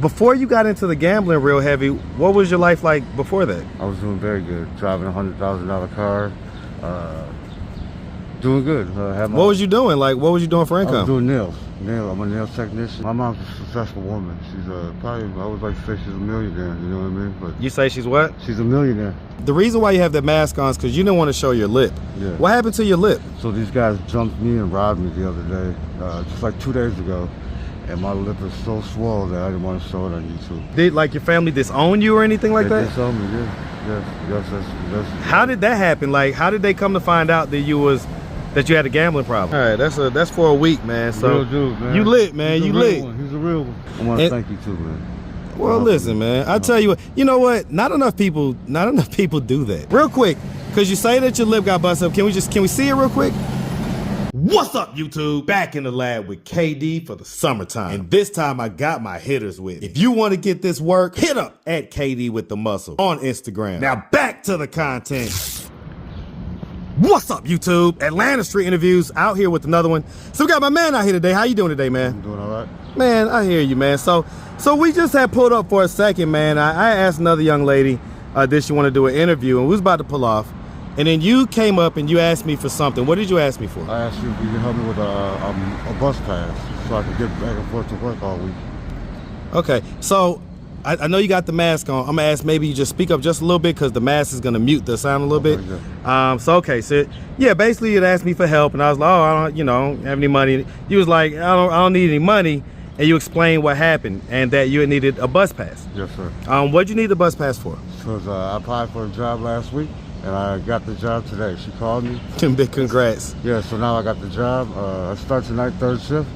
Before you got into the gambling real heavy, what was your life like before that? I was doing very good. Driving a $100,000 car. Doing good. What was you doing? Like, what was you doing for income? I was doing nails. I'm a nail technician. My mom's a successful woman. She's probably, I would like to say she's a millionaire, you know what I mean? But you say she's what? She's a millionaire. The reason why you have that mask on is because you didn't want to show your lip. Yeah. What happened to your lip? So these guys jumped me and robbed me the other day, just like 2 days ago. And my lip is so swollen that I didn't want to show it on YouTube. Did like your family disown you or anything like that? They disowned me, yeah. Yes. How did that happen? Like, how did they come to find out that you had a gambling problem? All right, that's for a week, man. So real dude, man. You lit, man. He's you lit. He's a real one. I want to thank you too, man. Well, listen, man. I tell you what. You know what? Not enough people do that. Real quick, because you say that your lip got busted up. Can we see it real quick? What's up, YouTube? Back in the lab with KD for the summertime. And this time I got my hitters with me. If you want to get this work, hit up at KD with the muscle on Instagram. Now back to the content. What's up, YouTube? Atlanta Street Interviews out here with another one. So we got my man out here today. How you doing today, man? I'm doing all right. Man, I hear you, man. So we just had pulled up for a second, man. I asked another young lady, did she want to do an interview, and we was about to pull off. And then you came up and you asked me for something. What did you ask me for? I asked you if you could help me with a bus pass so I could get back and forth to work all week. Okay, so I know you got the mask on. I'm gonna ask maybe you just speak up just a little bit because the mask is gonna mute the sound a little bit. So yeah, basically you'd asked me for help, and I was like, oh, I don't have any money. You was like, I don't need any money, and you explained what happened and that you had needed a bus pass. Yes, sir. What'd you need the bus pass for? Because I applied for a job last week, and I got the job today. She called me. Big congrats. Yeah, so now I got the job. I start tonight, third shift.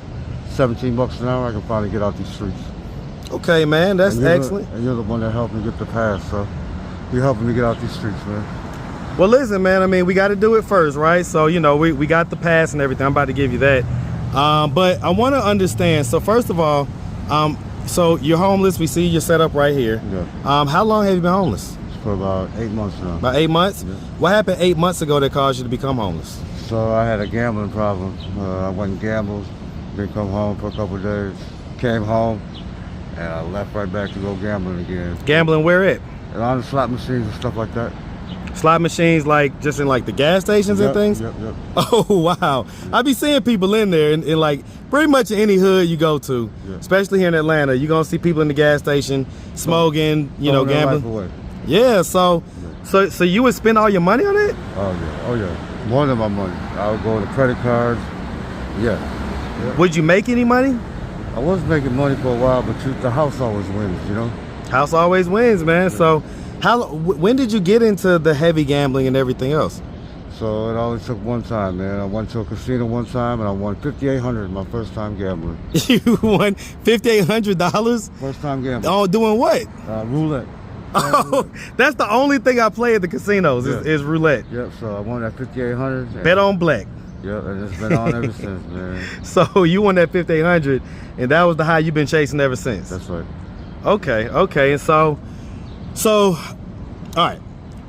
$17 an hour. I can finally get out these streets. Okay, man, that's excellent. And you're the one that helped me get the pass, so you're helping me get out these streets, man. Well, listen, man, I mean, we got to do it first, right? So, you know, we got the pass and everything. I'm about to give you that. But I want to understand. So, first of all, so you're homeless. We see you're set up right here. Yeah. How long have you been homeless? For about 8 months now. About 8 months? Yeah. What happened 8 months ago that caused you to become homeless? So I had a gambling problem. I went and gambled, didn't come home for a couple of days. Came home, and I left right back to go gambling again. Gambling where at? And on the slot machines and stuff like that. Slot machines, like just in like the gas stations and things? Yep. Oh, wow. Yeah. I be seeing people in there in like pretty much any hood you go to, especially here in Atlanta. You're going to see people in the gas station smoking, you know, gambling. Yeah, so you would spend all your money on it? Oh yeah. More than my money. I would go to credit cards. Yeah. Would you make any money? I was making money for a while, but the house always wins, you know? House always wins, man. Yeah. So when did you get into the heavy gambling and everything else? So it only took one time, man. I went to a casino one time and I won $5,800 my first time gambling. You won $5,800? First time gambling. Oh, doing what? Roulette. Oh, that's the only thing I play at the casinos is roulette. Yep, so I won that $5,800. Bet on black. Yep, and it's been on ever since, man. So you won that $5,800, and that was the high you've been chasing ever since. That's right. Okay, and so, all right.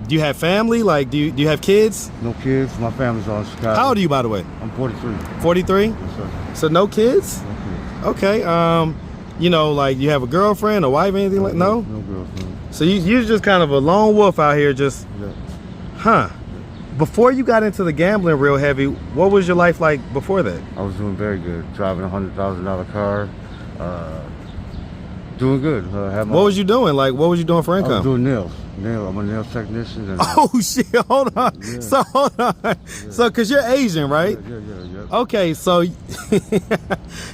Do you have family? Like, do you have kids? No kids. My family's all in Chicago. How old are you, by the way? I'm 43. 43? Yes, sir. So no kids? No kids. Okay. You know, like you have a girlfriend, a wife, anything like? No. No girlfriend. So you're just kind of a lone wolf out here, just. Yeah. Huh. Before you got into the gambling real heavy, what was your life like before that? I was doing very good. Driving a $100,000 car. Doing good. What was you doing? Like, what was you doing for income? I was doing nails. I'm a nail technician. And, oh shit! Hold on. Yeah. So hold on. Yeah. So, cause you're Asian, right? Yeah. Okay, so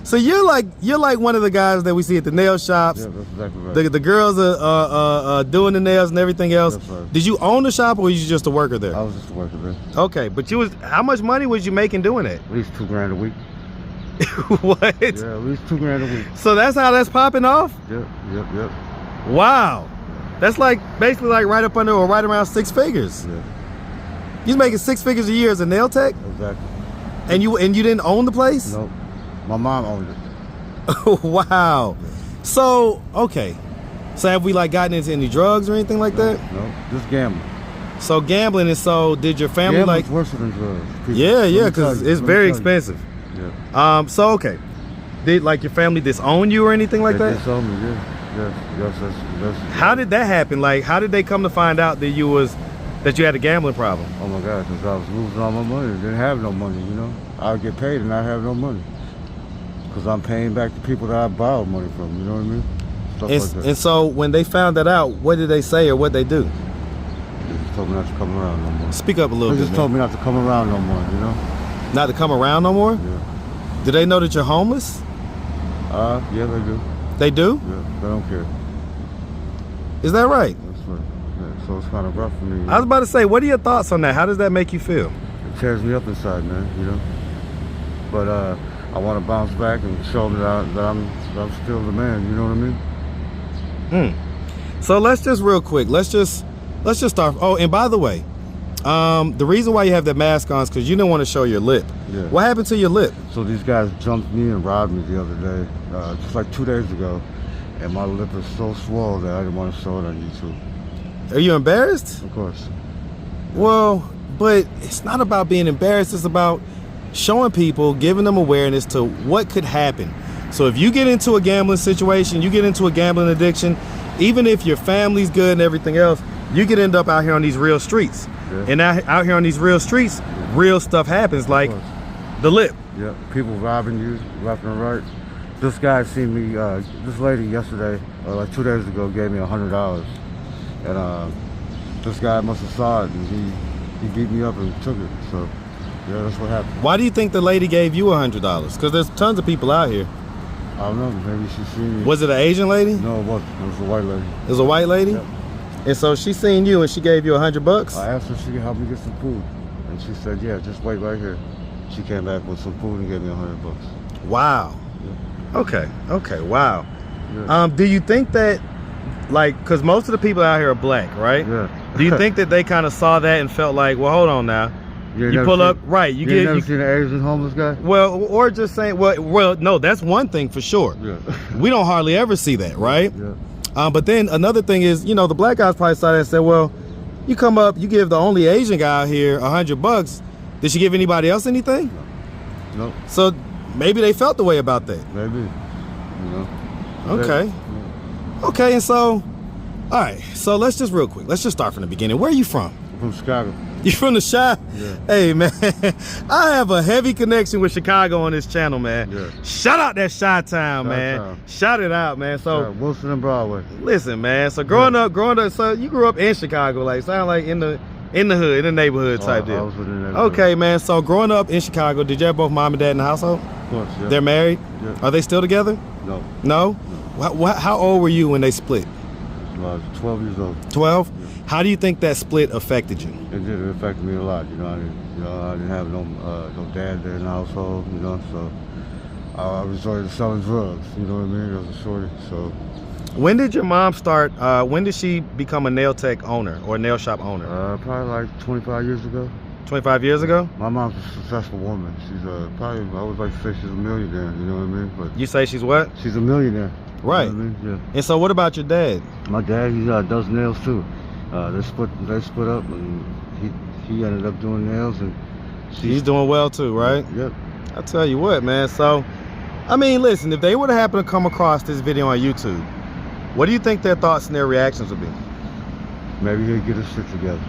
so you're like one of the guys that we see at the nail shops. Yeah, that's exactly right. The girls are doing the nails and everything else. That's right. Did you own the shop or were you just a worker there? I was just a worker there. Okay, but how much money was you making doing that? At least $2,000 a week. What? Yeah, at least $2,000 a week. So that's how that's popping off? Yep. Wow. That's like basically like right up under or right around 6 figures. Yeah. You're making 6 figures a year as a nail tech? Exactly. And you didn't own the place? Nope. My mom owned it. Wow. Yeah. So, okay. So have we like gotten into any drugs or anything like that? No, just gambling. So gambling, and so did your family Gambling's like worse than drugs. Yeah, because it's very expensive. Yeah. So okay. Did like your family disown you or anything like that? They disowned me, yeah. Yes. How did that happen? Like, how did they come to find out that you had a gambling problem? Oh my God, because I was losing all my money. Didn't have no money, you know. I would get paid and I have no money. Because I'm paying back the people that I borrowed money from, you know what I mean? Stuff like that. And so when they found that out, what did they say or what they do? They just told me not to come around no more. Speak up a little bit, They just told me not to come around no more, you know? Not to come around no more? Yeah. Do they know that you're homeless? Yeah, they do. They do? Yeah, they don't care. Is that right? That's right. Yeah, so it's kind of rough for me. I was about to say, what are your thoughts on that? How does that make you feel? It tears me up inside, man, you know? But I want to bounce back and show them that I'm still the man, you know what I mean? So let's just real quick, let's just start. Oh, and by the way, the reason why you have that mask on is because you didn't want to show your lip. Yeah. What happened to your lip? So these guys jumped me and robbed me the other day, just like 2 days ago, and my lip is so swollen that I didn't want to show it on YouTube. Are you embarrassed? Of course. Well, but it's not about being embarrassed. It's about showing people, giving them awareness to what could happen. So if you get into a gambling situation, you get into a gambling addiction, even if your family's good and everything else, you could end up out here on these real streets. Yeah. And out here on these real streets, real stuff happens, like the lip. Yeah, people robbing you left and right. This guy seen me, this lady yesterday, like 2 days ago, gave me $100. And this guy must have saw it and he beat me up and took it. So, yeah, that's what happened. Why do you think the lady gave you $100? Because there's tons of people out here. I don't know, maybe she seen me. Was it an Asian lady? No, it wasn't. It was a white lady. It was a white lady? Yep. And so she seen you and she gave you $100? I asked her if she could help me get some food. And she said, yeah, just wait right here. She came back with some food and gave me $100. Wow. Yeah. Okay, wow. Yeah. Do you think that, like, because most of the people out here are black, right? Yeah. Do you think that they kind of saw that and felt like, well, hold on now. You pull up, right? You never seen an Asian homeless guy? Well, or just saying, well, no, that's one thing for sure. Yeah. We don't hardly ever see that, right? Yeah. But then another thing is, you know, the black guys probably saw that and said, well, you come up, you give the only Asian guy out here $100. Did she give anybody else anything? No. So maybe they felt the way about that. Maybe. You know. Okay. Yeah. Okay, and so, all right. So let's just real quick. Let's just start from the beginning. Where are you from? I'm from Chicago. You from the Chi? Yeah. Hey, man, I have a heavy connection with Chicago on this channel, man. Yeah. Shout out that Chi-Town, man. Chi-Town. Shout it out, man. So Wilson and Broadway. listen, man. So growing up, so you grew up in Chicago, like sound like in the hood, in the neighborhood type deal. I was in the neighborhood. Okay, man. So growing up in Chicago, did you have both mom and dad in the household? Of course, yeah. They're married? Yeah. Are they still together? No. No? How old were you when they split? I was 12 years old. 12? How do you think that split affected you? It did. It affected me a lot. You know, I didn't have no dad there in the household. You know, so I resorted to selling drugs. You know what I mean? There was a shortage. So. When did your mom start? When did she become a nail tech owner or nail shop owner? Probably like 25 years ago. 25 years ago? My mom's a successful woman. She's probably, I would like to say she's a millionaire. You know what I mean? But you say she's what? She's a millionaire. Right. You know what I mean? Yeah. And so what about your dad? My dad, he does nails too. They split up, and he ended up doing nails, and he's doing well too, right? Yep. I tell you what, man. So, I mean, listen, if they would have happened to come across this video on YouTube, what do you think their thoughts and their reactions would be? Maybe he'll get his shit together,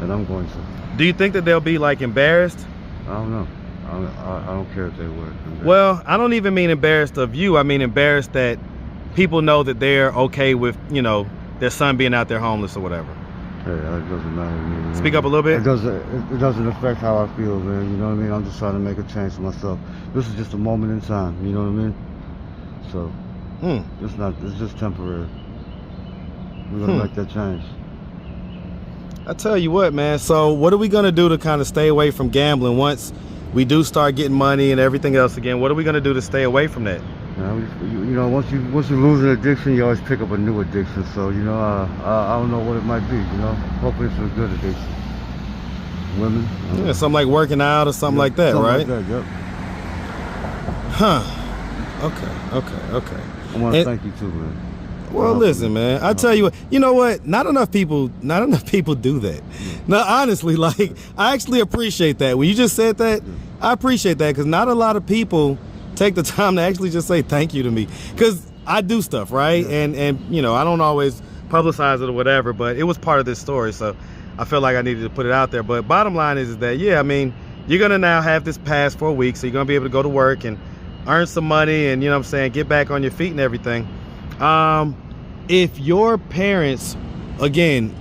and I'm going to. Do you think that they'll be like embarrassed? I don't know. I don't care if they would. Well, I don't even mean embarrassed of you. I mean embarrassed that people know that they're okay with, you know, their son being out there homeless or whatever. Hey, it doesn't matter to me, man. Speak up a little bit. It doesn't affect how I feel, man. You know what I mean? I'm just trying to make a change for myself. This is just a moment in time. You know what I mean? So it's just temporary. We're gonna make that change. I tell you what, man. So what are we gonna do to kind of stay away from gambling once we do start getting money and everything else again? What are we gonna do to stay away from that? You know, once you lose an addiction, you always pick up a new addiction. So, you know, I don't know what it might be, you know. Hopefully it's a good addiction. Women. Yeah, something like working out or something like that, something right? Like that, yep. Huh. Okay. I want to thank you too, man. Well, listen, man. I tell you what. You know what? Not enough people do that. No, honestly, like I actually appreciate that. When you just said that, I appreciate that because not a lot of people take the time to actually just say thank you to me. Because I do stuff, right? Yeah. And you know, I don't always publicize it or whatever, but it was part of this story, so I felt like I needed to put it out there. But bottom line is that, yeah, I mean, you're gonna now have this pass for a week, so you're gonna be able to go to work and earn some money and, you know what I'm saying, get back on your feet and everything. If your parents, again,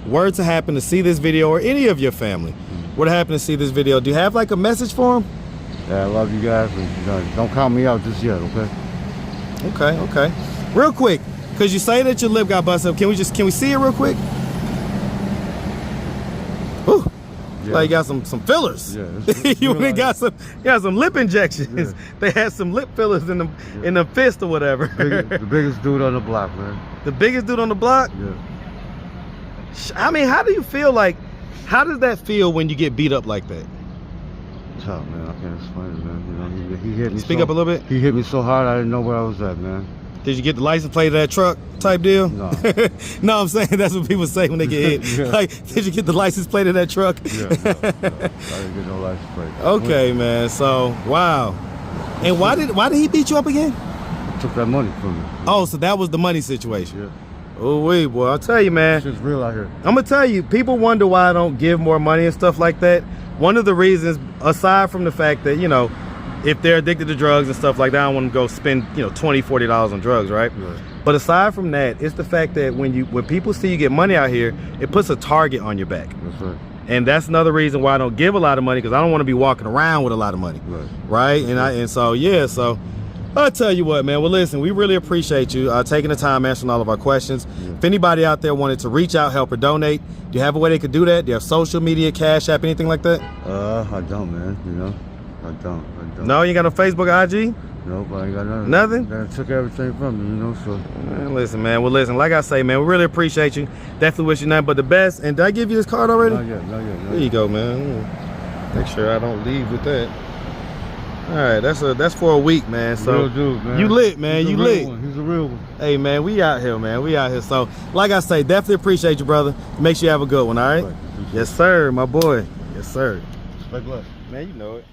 were to happen to see this video, or any of your family were to happen to see this video, do you have like a message for them? Yeah, I love you guys, but don't count me out just yet, okay? Okay. Real quick, cause you say that your lip got busted up. Can we see it real quick? Whew. Yeah. Like you got some fillers. Yeah, You really got some lip injections. Yeah. They had some lip fillers in the fist or whatever. The biggest dude on the block, man. The biggest dude on the block? Yeah. I mean, how do you feel like, how does that feel when you get beat up like that? Tough, man. I can't explain it, man. You know, he hit me. Speak up a little bit. He hit me so hard I didn't know where I was at, man. Did you get the license plate of that truck type deal? No. No, I'm saying that's what people say when they get hit. Yeah. Like, did you get the license plate of that truck? Yeah, no. I didn't get no license plate. Okay, man. So, wow. And why did he beat you up again? He took that money from me. Oh, so that was the money situation. Yeah. Oh, wait, boy. I'll tell you, man. Shit's real out here. I'm going to tell you, people wonder why I don't give more money and stuff like that. One of the reasons, aside from the fact that, you know, if they're addicted to drugs and stuff like that, I don't want to go spend, you know, $20, $40 on drugs, right? Right. But aside from that, it's the fact that when people see you get money out here, it puts a target on your back. That's right. And that's another reason why I don't give a lot of money, because I don't want to be walking around with a lot of money. Right? And so I'll tell you what, man. Well, listen, we really appreciate you taking the time answering all of our questions. Yeah. If anybody out there wanted to reach out, help, or donate, do you have a way they could do that? Do you have social media, Cash App, anything like that? I don't, man. You know, I don't. No, you ain't got no Facebook, IG? Nope, I ain't got nothing. Nothing? They took everything from me, you know, so. Man, listen, man. Well, listen, like I say, man, we really appreciate you. Definitely wish you nothing but the best. And did I give you this card already? Not yet. There you go, man. Make sure I don't leave with that. All right, that's for a week, man. So real dude, man. You lit, man. You lit. He's a real one. Hey, man, we out here, man. We out here. So, like I say, definitely appreciate you, brother. Make sure you have a good one, all right? Right. Yes, sir, my boy. Yes, sir. Like what? Man, you know it.